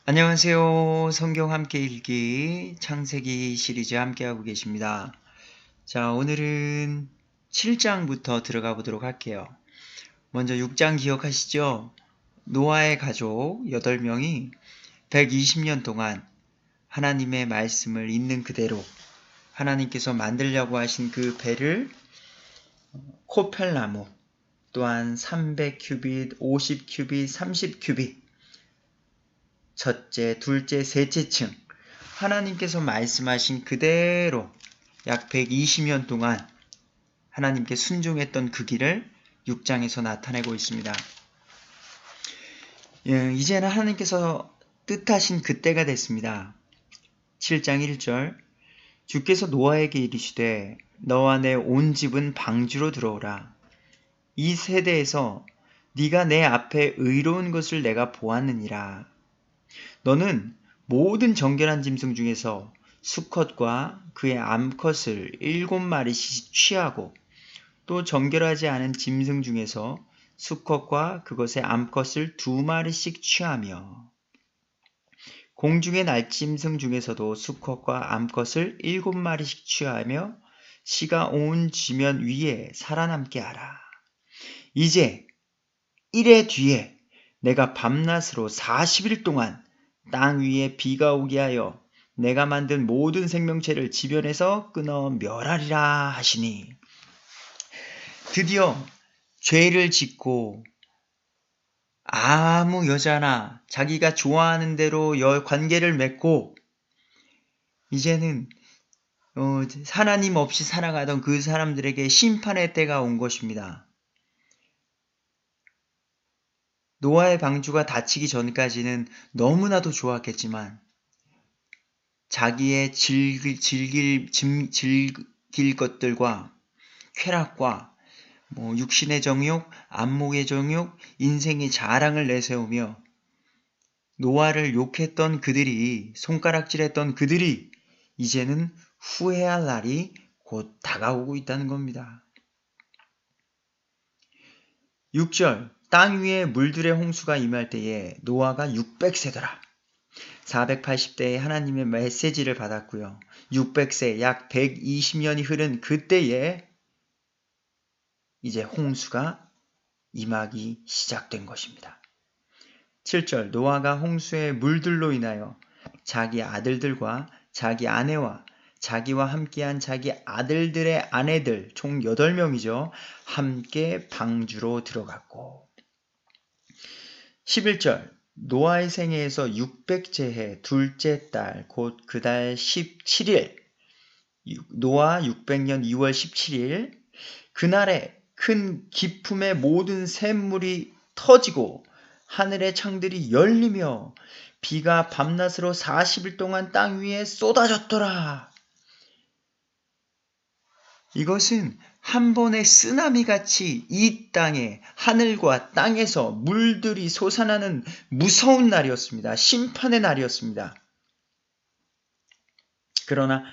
안녕하세요. 성경 함께 읽기 창세기 시리즈 함께하고 계십니다. 자, 오늘은 7장부터 들어가 보도록 할게요. 먼저 6장 기억하시죠? 노아의 가족 8명이 120년 동안 하나님의 말씀을 있는 그대로 하나님께서 만들려고 하신 그 배를 코펠나무 또한 300큐빗, 50큐빗, 30큐빗 첫째, 둘째, 셋째 층 하나님께서 말씀하신 그대로 약 120년 동안 하나님께 순종했던 그 길을 6장에서 나타내고 있습니다. 이제는 하나님께서 뜻하신 그때가 됐습니다. 7장 1절 주께서 노아에게 이르시되 너와 내 온 집은 방주로 들어오라. 이 세대에서 네가 내 앞에 의로운 것을 내가 보았느니라. 너는 모든 정결한 짐승 중에서 수컷과 그의 암컷을 7마리씩 취하고 또 정결하지 않은 짐승 중에서 수컷과 그것의 암컷을 2마리씩 취하며 공중의 날짐승 중에서도 수컷과 암컷을 7마리씩 취하며 씨가 온 지면 위에 살아남게 하라. 이제 이래 뒤에 내가 밤낮으로 40일 동안 땅 위에 비가 오게 하여 내가 만든 모든 생명체를 지변에서 끊어 멸하리라 하시니 드디어 죄를 짓고 아무 여자나 자기가 좋아하는 대로 관계를 맺고 이제는 하나님 없이 살아가던 그 사람들에게 심판의 때가 온 것입니다. 노아의 방주가 닫히기 전까지는 너무나도 좋았겠지만 자기의 즐길 것들과 쾌락과 육신의 정욕, 안목의 정욕, 인생의 자랑을 내세우며 노아를 욕했던 그들이, 손가락질했던 그들이 이제는 후회할 날이 곧 다가오고 있다는 겁니다. 6절 땅 위에 물들의 홍수가 임할 때에 노아가 600세더라. 480대의 하나님의 메시지를 받았고요. 600세 약 120년이 흐른 그때에 이제 홍수가 임하기 시작된 것입니다. 7절 노아가 홍수의 물들로 인하여 자기 아들들과 자기 아내와 자기와 함께한 자기 아들들의 아내들 총 8명이죠. 함께 방주로 들어갔고 11절 노아의 생애에서 600째 해 둘째 달 곧 그 달 17일 노아 600년 2월 17일 그날에 큰 기품의 모든 샘물이 터지고 하늘의 창들이 열리며 비가 밤낮으로 40일 동안 땅 위에 쏟아졌더라. 이것은 한 번의 쓰나미같이 이 땅에 하늘과 땅에서 물들이 솟아나는 무서운 날이었습니다. 심판의 날이었습니다. 그러나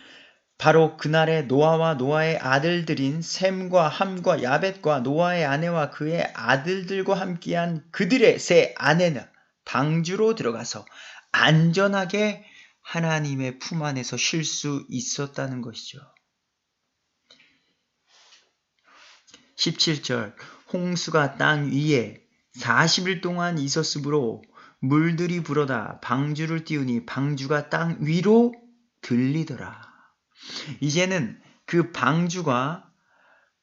바로 그날에 노아와 노아의 아들들인 셈과 함과 야벳과 노아의 아내와 그의 아들들과 함께한 그들의 세 아내는 방주로 들어가서 안전하게 하나님의 품 안에서 쉴 수 있었다는 것이죠. 17절 홍수가 땅 위에 40일 동안 있었으므로 물들이 불어다 방주를 띄우니 방주가 땅 위로 들리더라. 이제는 그 방주가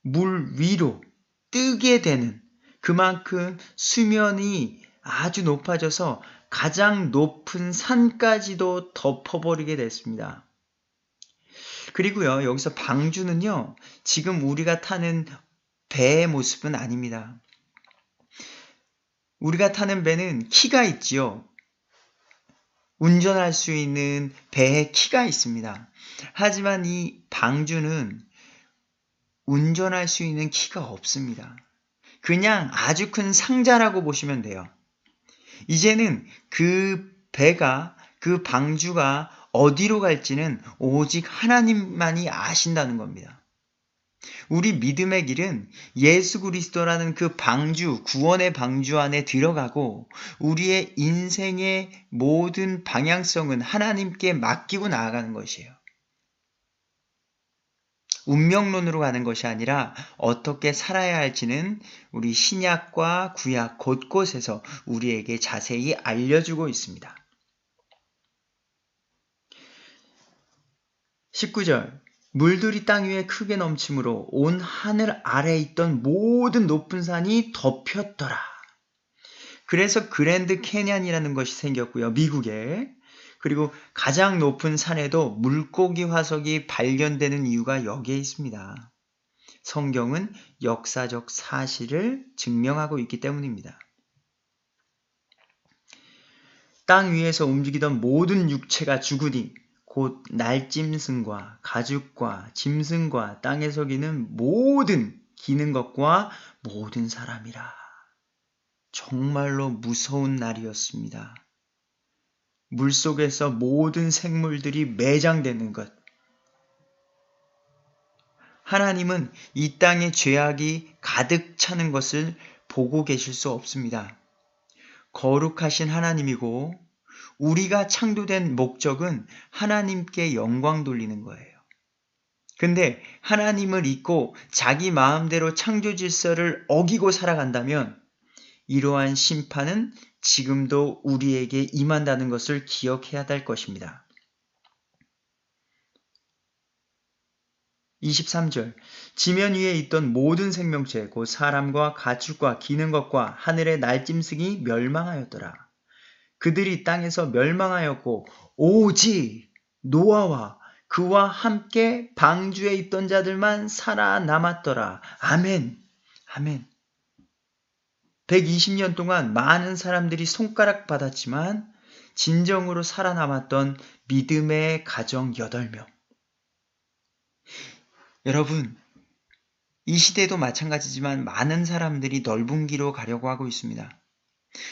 물 위로 뜨게 되는 그만큼 수면이 아주 높아져서 가장 높은 산까지도 덮어버리게 됐습니다. 그리고요, 여기서 방주는요, 지금 우리가 타는 배의 모습은 아닙니다. 우리가 타는 배는 키가 있지요. 운전할 수 있는 배에 키가 있습니다. 하지만 이 방주는 운전할 수 있는 키가 없습니다. 그냥 아주 큰 상자라고 보시면 돼요. 이제는 그 배가, 그 방주가 어디로 갈지는 오직 하나님만이 아신다는 겁니다. 우리 믿음의 길은 예수 그리스도라는 그 방주, 구원의 방주 안에 들어가고 우리의 인생의 모든 방향성은 하나님께 맡기고 나아가는 것이에요. 운명론으로 가는 것이 아니라 어떻게 살아야 할지는 우리 신약과 구약 곳곳에서 우리에게 자세히 알려주고 있습니다. 19절 물들이 땅 위에 크게 넘침으로 온 하늘 아래에 있던 모든 높은 산이 덮였더라. 그래서 그랜드 캐년이라는 것이 생겼고요. 미국에. 그리고 가장 높은 산에도 물고기 화석이 발견되는 이유가 여기에 있습니다. 성경은 역사적 사실을 증명하고 있기 때문입니다. 땅 위에서 움직이던 모든 육체가 죽으니 곧 날짐승과 가죽과 짐승과 땅에서 기는 모든 기는 것과 모든 사람이라. 정말로 무서운 날이었습니다. 물속에서 모든 생물들이 매장되는 것. 하나님은 이 땅에 죄악이 가득 차는 것을 보고 계실 수 없습니다. 거룩하신 하나님이고 우리가 창조된 목적은 하나님께 영광 돌리는 거예요. 근데 하나님을 잊고 자기 마음대로 창조 질서를 어기고 살아간다면 이러한 심판은 지금도 우리에게 임한다는 것을 기억해야 될 것입니다. 23절 지면 위에 있던 모든 생명체 곧 사람과 가축과 기는 것과 하늘의 날짐승이 멸망하였더라. 그들이 땅에서 멸망하였고 오직 노아와 그와 함께 방주에 있던 자들만 살아남았더라. 아멘. 아멘. 120년 동안 많은 사람들이 손가락 받았지만 진정으로 살아남았던 믿음의 가정 8명. 여러분, 이 시대도 마찬가지지만 많은 사람들이 넓은 길로 가려고 하고 있습니다.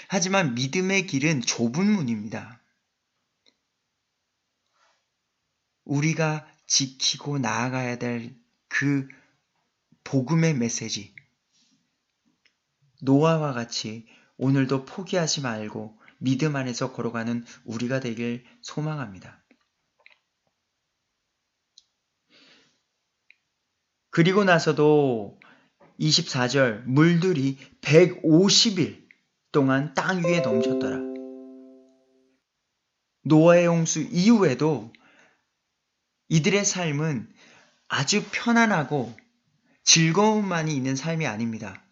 하지만 믿음의 길은 좁은 문입니다. 우리가 지키고 나아가야 될 그 복음의 메시지. 노아와 같이 오늘도 포기하지 말고 믿음 안에서 걸어가는 우리가 되길 소망합니다. 그리고 나서도 24절 물들이 150일 동안 땅 위에 넘쳤더라. 노아의 홍수 이후에도 이들의 삶은 아주 편안하고 즐거움만이 있는 삶이 아닙니다.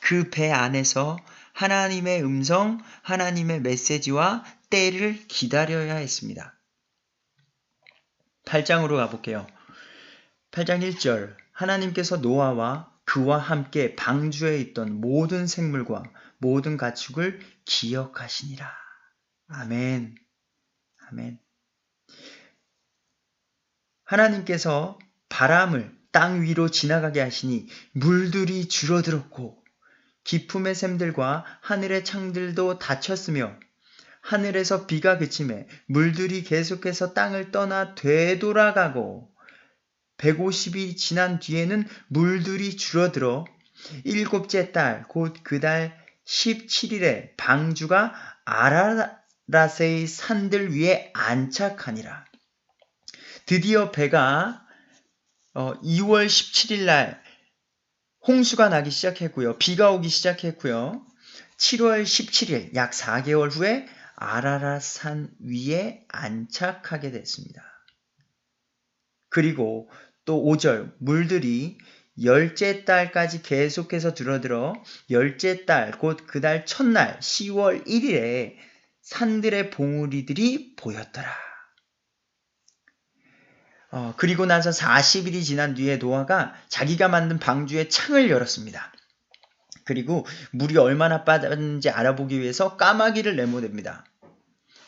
그 배 안에서 하나님의 음성, 하나님의 메시지와 때를 기다려야 했습니다. 8장으로 가볼게요. 8장 1절 하나님께서 노아와 그와 함께 방주에 있던 모든 생물과 모든 가축을 기억하시니라. 아멘. 아멘. 하나님께서 바람을 땅 위로 지나가게 하시니 물들이 줄어들었고 기품의 샘들과 하늘의 창들도 닫혔으며 하늘에서 비가 그치매 물들이 계속해서 땅을 떠나 되돌아가고 150일이 지난 뒤에는 물들이 줄어들어 7째 달 곧 그 달 17일에 방주가 아라랏의 산들 위에 안착하니라. 드디어 배가 2월 17일 날 홍수가 나기 시작했고요. 비가 오기 시작했고요. 7월 17일 약 4개월 후에 아라랏산 위에 안착하게 됐습니다. 그리고 또 5절 물들이 10째 달까지 계속해서 줄어들어 10째 달 곧 그 달 첫날 10월 1일에 산들의 봉우리들이 보였더라. 그리고 나서 40일이 지난 뒤에 노아가 자기가 만든 방주의 창을 열었습니다. 그리고 물이 얼마나 빠졌는지 알아보기 위해서 까마귀를 내보냅니다.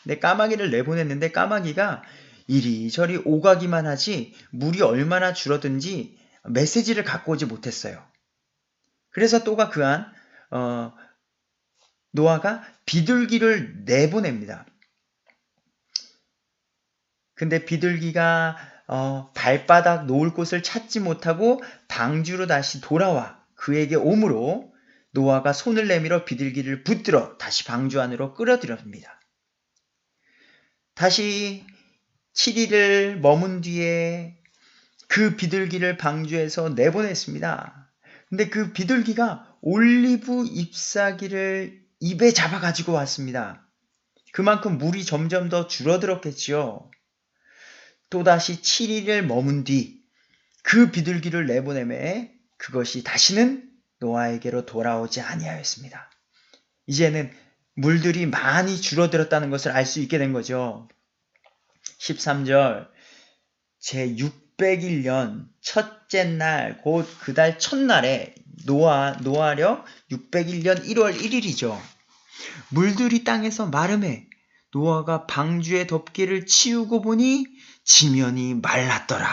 근데 까마귀를 내보냈는데 까마귀가 이리저리 오가기만 하지 물이 얼마나 줄어든지 메시지를 갖고 오지 못했어요. 그래서 또가 그한 노아가 비둘기를 내보냅니다. 근데 비둘기가 발바닥 놓을 곳을 찾지 못하고 방주로 다시 돌아와 그에게 오므로 노아가 손을 내밀어 비둘기를 붙들어 다시 방주 안으로 끌어들입니다. 다시 7일을 머문 뒤에 그 비둘기를 방주에서 내보냈습니다. 근데 그 비둘기가 올리브 잎사귀를 입에 잡아가지고 왔습니다. 그만큼 물이 점점 더 줄어들었겠지요. 또다시 7일을 머문 뒤 그 비둘기를 내보내매 그것이 다시는 노아에게로 돌아오지 아니하였습니다. 이제는 물들이 많이 줄어들었다는 것을 알 수 있게 된 거죠. 13절 제 601년 첫째 날 곧 그 달 첫날에 노아력 601년 1월 1일이죠. 물들이 땅에서 마름에 노아가 방주의 덮개를 치우고 보니 지면이 말랐더라.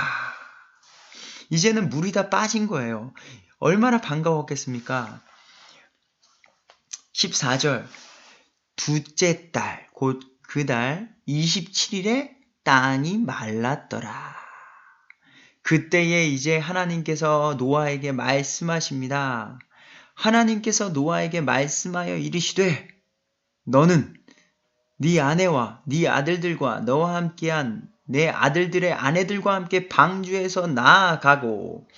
이제는 물이 다 빠진 거예요. 얼마나 반가웠겠습니까? 14절 둘째 달 곧 그 달 27일에 땅이 말랐더라. 그때에 이제 하나님께서 노아에게 말씀하십니다. 하나님께서 노아에게 말씀하여 이르시되 너는 네 아내와 네 아들들과 너와 함께한 내 아들들의 아내들과 함께 방주에서 나아가고.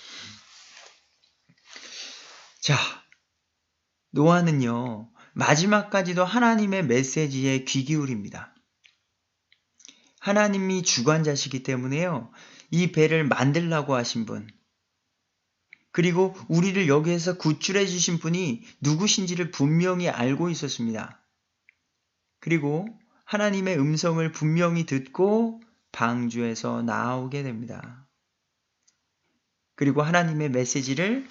자, 노아는요 마지막까지도 하나님의 메시지에 귀 기울입니다. 하나님이 주관자시기 때문에요 이 배를 만들라고 하신 분 그리고 우리를 여기에서 구출해 주신 분이 누구신지를 분명히 알고 있었습니다. 그리고 하나님의 음성을 분명히 듣고 방주에서 나오게 됩니다. 그리고 하나님의 메시지를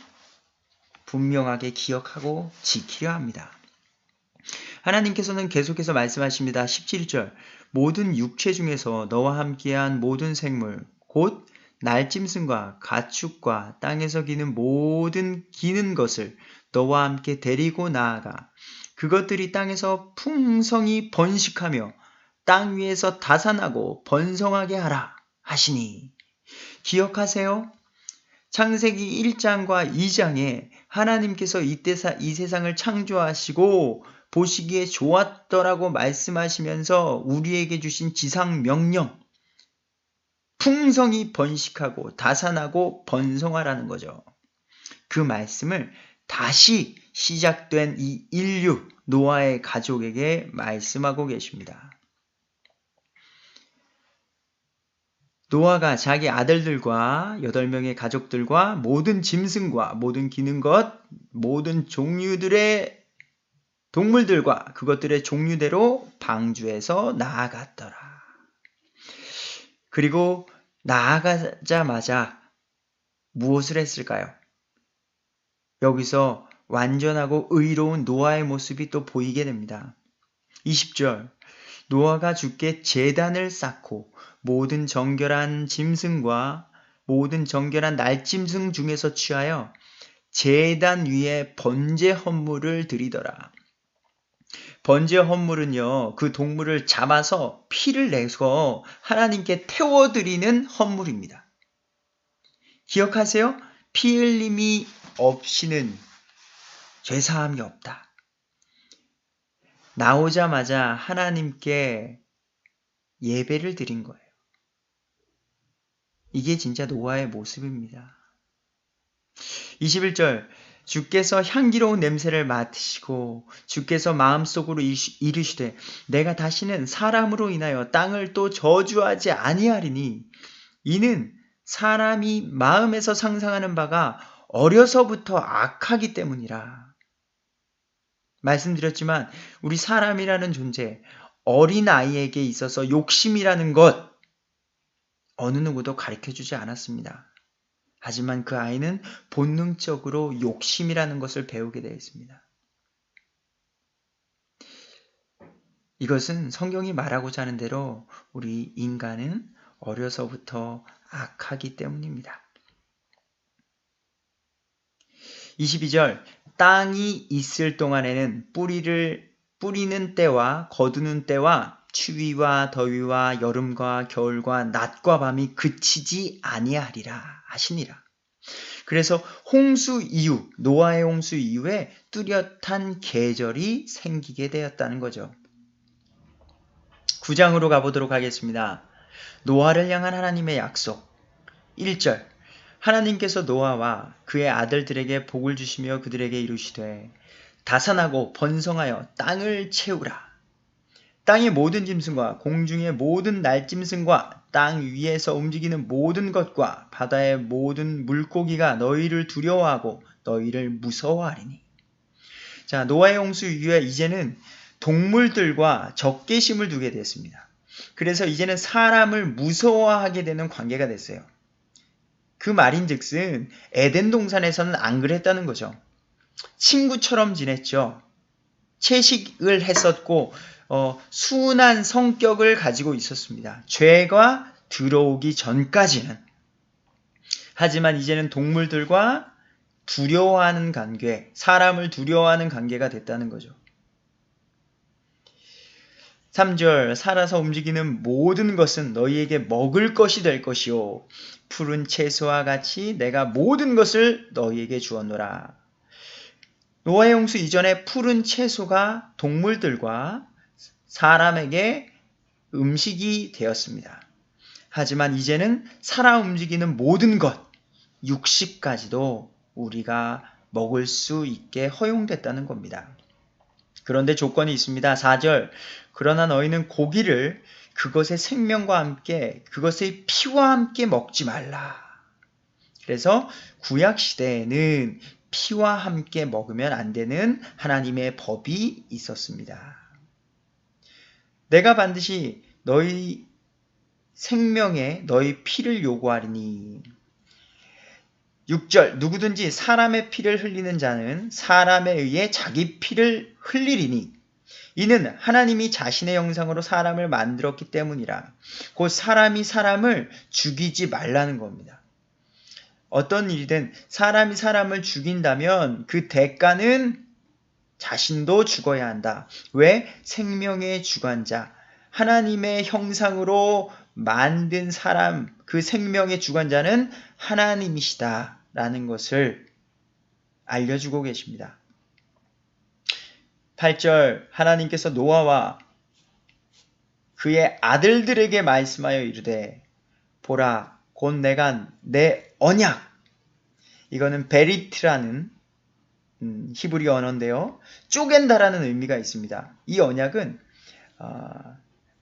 분명하게 기억하고 지키려 합니다. 하나님께서는 계속해서 말씀하십니다. 17절 모든 육체 중에서 너와 함께한 모든 생물 곧 날짐승과 가축과 땅에서 기는 모든 기는 것을 너와 함께 데리고 나아가 그것들이 땅에서 풍성히 번식하며 땅 위에서 다산하고 번성하게 하라 하시니. 기억하세요? 창세기 1장과 2장에 하나님께서 이 세상을 창조하시고 보시기에 좋았더라고 말씀하시면서 우리에게 주신 지상 명령 풍성히 번식하고 다산하고 번성하라는 거죠. 그 말씀을 다시 시작된 이 인류 노아의 가족에게 말씀하고 계십니다. 노아가 자기 아들들과 8명의 가족들과 모든 짐승과 모든 기는 것, 모든 종류들의 동물들과 그것들의 종류대로 방주에서 나아갔더라. 그리고 나아가자마자 무엇을 했을까요? 여기서 완전하고 의로운 노아의 모습이 또 보이게 됩니다. 20절 노아가 주께 제단을 쌓고 모든 정결한 짐승과 모든 정결한 날짐승 중에서 취하여 제단 위에 번제 헌물을 드리더라. 번제 헌물은요 그 동물을 잡아서 피를 내서 하나님께 태워드리는 헌물입니다. 기억하세요? 피 흘림이 없이는 죄사함이 없다. 나오자마자 하나님께 예배를 드린 거예요. 이게 진짜 노아의 모습입니다. 21절 주께서 향기로운 냄새를 맡으시고 주께서 마음속으로 이르시되 내가 다시는 사람으로 인하여 땅을 또 저주하지 아니하리니 이는 사람이 마음에서 상상하는 바가 어려서부터 악하기 때문이라. 말씀드렸지만 우리 사람이라는 존재, 어린아이에게 있어서 욕심이라는 것 어느 누구도 가르쳐주지 않았습니다. 하지만 그 아이는 본능적으로 욕심이라는 것을 배우게 되어 있습니다. 이것은 성경이 말하고자 하는 대로 우리 인간은 어려서부터 악하기 때문입니다. 22절 땅이 있을 동안에는 뿌리는 때와 거두는 때와 추위와 더위와 여름과 겨울과 낮과 밤이 그치지 아니하리라 하시니라. 그래서 홍수 이후, 노아의 홍수 이후에 뚜렷한 계절이 생기게 되었다는 거죠. 9장으로 가보도록 하겠습니다. 노아를 향한 하나님의 약속. 1절. 하나님께서 노아와 그의 아들들에게 복을 주시며 그들에게 이르시되 다산하고 번성하여 땅을 채우라. 땅의 모든 짐승과 공중의 모든 날짐승과 땅 위에서 움직이는 모든 것과 바다의 모든 물고기가 너희를 두려워하고 너희를 무서워하리니. 자, 노아의 홍수 이후에 이제는 동물들과 적개심을 두게 됐습니다. 그래서 이제는 사람을 무서워하게 되는 관계가 됐어요. 그 말인즉슨 에덴 동산에서는 안 그랬다는 거죠. 친구처럼 지냈죠. 채식을 했었고 순한 성격을 가지고 있었습니다. 죄가 들어오기 전까지는. 하지만 이제는 동물들과 두려워하는 관계, 사람을 두려워하는 관계가 됐다는 거죠. 3절. 살아서 움직이는 모든 것은 너희에게 먹을 것이 될 것이요 푸른 채소와 같이 내가 모든 것을 너희에게 주었노라. 노아의 홍수 이전에 푸른 채소가 동물들과 사람에게 음식이 되었습니다. 하지만 이제는 살아 움직이는 모든 것, 육식까지도 우리가 먹을 수 있게 허용됐다는 겁니다. 그런데 조건이 있습니다. 4절. 그러나 너희는 고기를 그것의 생명과 함께 그것의 피와 함께 먹지 말라. 그래서 구약시대에는 피와 함께 먹으면 안 되는 하나님의 법이 있었습니다. 내가 반드시 너희 생명에 너희 피를 요구하리니. 6절. 누구든지 사람의 피를 흘리는 자는 사람에 의해 자기 피를 흘리리니 이는 하나님이 자신의 형상으로 사람을 만들었기 때문이라. 곧 사람이 사람을 죽이지 말라는 겁니다. 어떤 일이든 사람이 사람을 죽인다면 그 대가는 자신도 죽어야 한다. 왜? 생명의 주관자, 하나님의 형상으로 만든 사람, 그 생명의 주관자는 하나님이시다라는 것을 알려주고 계십니다. 8절. 하나님께서 노아와 그의 아들들에게 말씀하여 이르되 보라 곧 내가 내 언약, 이거는 베리트라는 히브리 언어인데요. 쪼갠다라는 의미가 있습니다. 이 언약은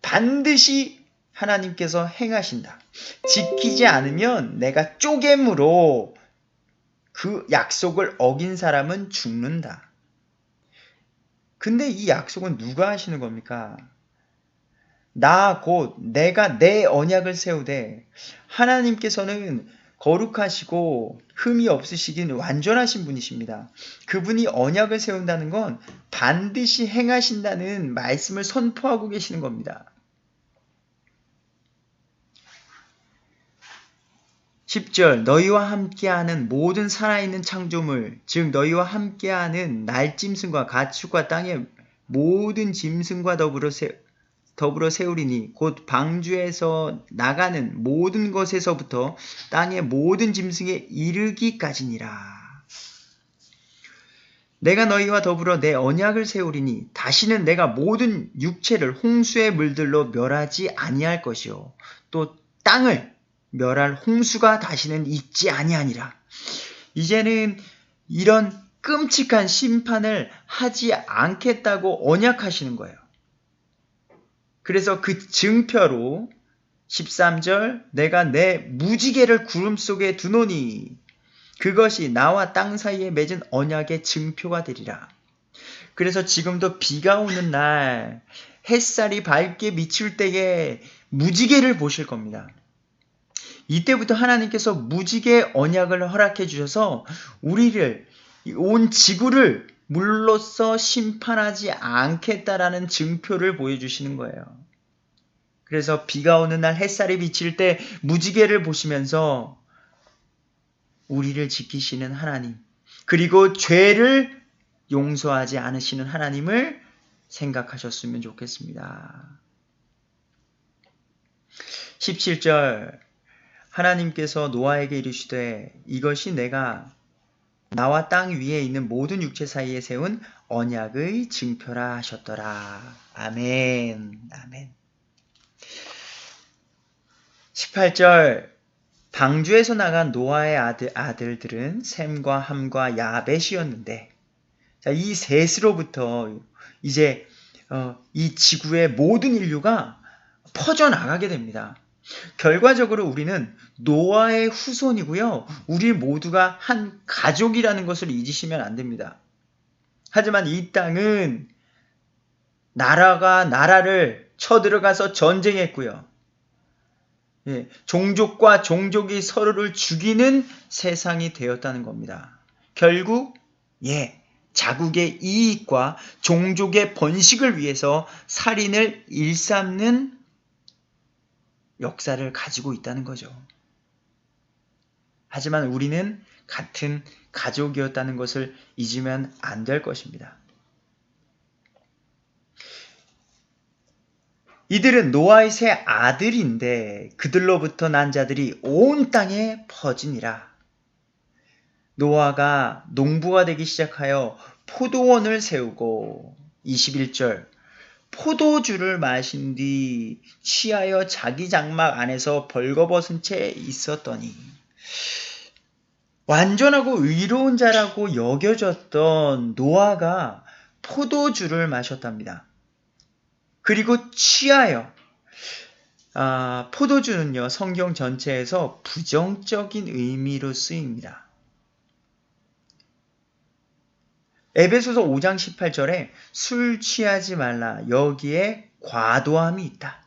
반드시 하나님께서 행하신다. 지키지 않으면 내가 쪼갰으로 그 약속을 어긴 사람은 죽는다. 근데 이 약속은 누가 하시는 겁니까? 나 곧 내가 내 언약을 세우되, 하나님께서는 거룩하시고 흠이 없으시긴 완전하신 분이십니다. 그분이 언약을 세운다는 건 반드시 행하신다는 말씀을 선포하고 계시는 겁니다. 10절. 너희와 함께하는 모든 살아있는 창조물, 즉 너희와 함께하는 날짐승과 가축과 땅의 모든 짐승과 더불어 세우리니 곧 방주에서 나가는 모든 것에서부터 땅의 모든 짐승에 이르기까지니라. 내가 너희와 더불어 내 언약을 세우리니 다시는 내가 모든 육체를 홍수의 물들로 멸하지 아니할 것이요 또 땅을 멸할 홍수가 다시는 있지 아니하니라. 이제는 이런 끔찍한 심판을 하지 않겠다고 언약하시는 거예요. 그래서 그 증표로 13절 내가 내 무지개를 구름 속에 두노니 그것이 나와 땅 사이에 맺은 언약의 증표가 되리라. 그래서 지금도 비가 오는 날 햇살이 밝게 비칠 때에 무지개를 보실 겁니다. 이때부터 하나님께서 무지개 언약을 허락해 주셔서 우리를, 온 지구를 물로써 심판하지 않겠다라는 증표를 보여주시는 거예요. 그래서 비가 오는 날 햇살이 비칠 때 무지개를 보시면서 우리를 지키시는 하나님, 그리고 죄를 용서하지 않으시는 하나님을 생각하셨으면 좋겠습니다. 17절 하나님께서 노아에게 이르시되 이것이 내가 나와 땅 위에 있는 모든 육체 사이에 세운 언약의 증표라 하셨더라. 아멘. 아멘. 18절 방주에서 나간 노아의 아들들은 셈과 함과 야벳이었는데, 자, 이 셋으로부터 이제 이 지구의 모든 인류가 퍼져나가게 됩니다. 결과적으로 우리는 노아의 후손이고요. 우리 모두가 한 가족이라는 것을 잊으시면 안 됩니다. 하지만 이 땅은 나라가 나라를 쳐들어가서 전쟁했고요. 예, 종족과 종족이 서로를 죽이는 세상이 되었다는 겁니다. 결국 자국의 이익과 종족의 번식을 위해서 살인을 일삼는 역사를 가지고 있다는 거죠. 하지만 우리는 같은 가족이었다는 것을 잊으면 안 될 것입니다. 이들은 노아의 세 아들인데 그들로부터 난 자들이 온 땅에 퍼지니라. 노아가 농부가 되기 시작하여 포도원을 세우고 21절 포도주를 마신 뒤 취하여 자기 장막 안에서 벌거벗은 채 있었더니 완전하고 의로운 자라고 여겨졌던 노아가 포도주를 마셨답니다. 그리고 취하여 포도주는요 성경 전체에서 부정적인 의미로 쓰입니다. 에베소서 5장 18절에 술 취하지 말라 여기에 과도함이 있다.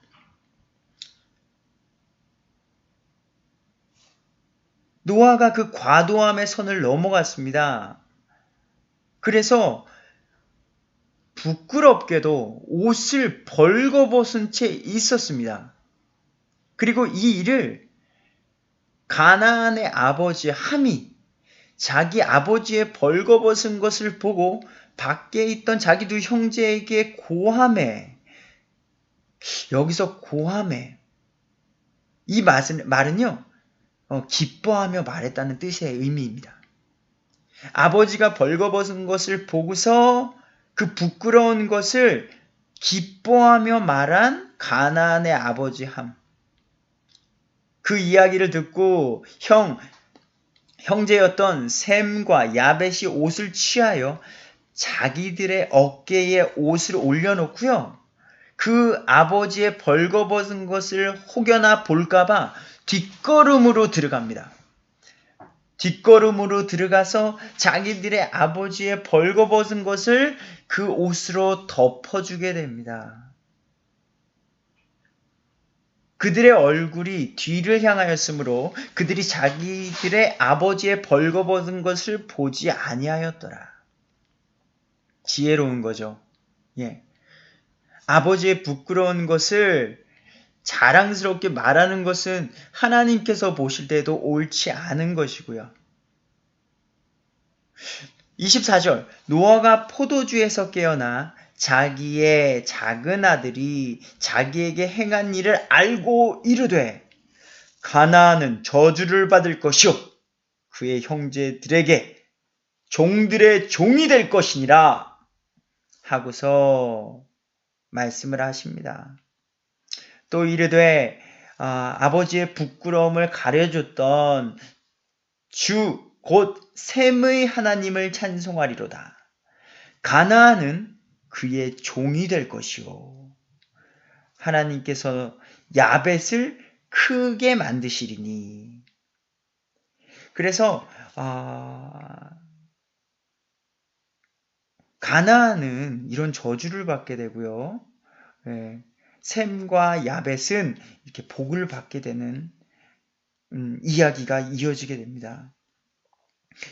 노아가 그 과도함의 선을 넘어갔습니다. 그래서 부끄럽게도 옷을 벌거벗은 채 있었습니다. 그리고 이 일을 가나안의 아버지 함이 자기 아버지의 벌거벗은 것을 보고 밖에 있던 자기 두 형제에게 고하매, 여기서 고하매, 이 말은요 기뻐하며 말했다는 뜻의 의미입니다. 아버지가 벌거벗은 것을 보고서 그 부끄러운 것을 기뻐하며 말한 가나안의 아버지 함. 그 이야기를 듣고 형제였던 셈과 야벳이 옷을 취하여 자기들의 어깨에 옷을 올려놓고요. 그 아버지의 벌거벗은 것을 혹여나 볼까봐 뒷걸음으로 들어갑니다. 뒷걸음으로 들어가서 자기들의 아버지의 벌거벗은 것을 그 옷으로 덮어주게 됩니다. 그들의 얼굴이 뒤를 향하였으므로 그들이 자기들의 아버지의 벌거벗은 것을 보지 아니하였더라. 지혜로운 거죠. 아버지의 부끄러운 것을 자랑스럽게 말하는 것은 하나님께서 보실 때도 옳지 않은 것이고요. 24절 노아가 포도주에서 깨어나 자기의 작은 아들이 자기에게 행한 일을 알고 이르되 가나안은 저주를 받을 것이요 그의 형제들에게 종들의 종이 될 것이니라 하고서 말씀을 하십니다. 또 이르되 아버지의 부끄러움을 가려줬던 주 곧 셈의 하나님을 찬송하리로다. 가나안은 그의 종이 될 것이요 하나님께서 야벳을 크게 만드시리니. 그래서 가나안은 이런 저주를 받게 되고요. 셈과 야벳은 이렇게 복을 받게 되는 이야기가 이어지게 됩니다.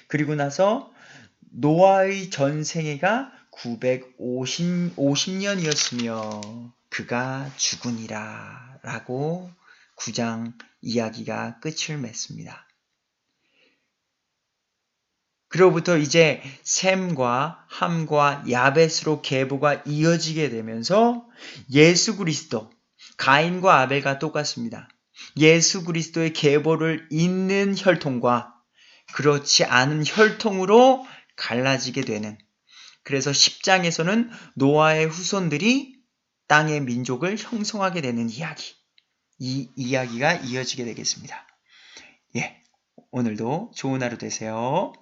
그리고 나서 노아의 전생애가 950년이었으며 그가 죽으니라 라고 9장 이야기가 끝을 맺습니다. 그로부터 이제 셈과 함과 야벳으로 계보가 이어지게 되면서 예수 그리스도, 가인과 아벨과 똑같습니다. 예수 그리스도의 계보를 잇는 혈통과 그렇지 않은 혈통으로 갈라지게 되는, 그래서 10장에서는 노아의 후손들이 땅의 민족을 형성하게 되는 이야기, 이 이야기가 이어지게 되겠습니다. 예, 오늘도 좋은 하루 되세요.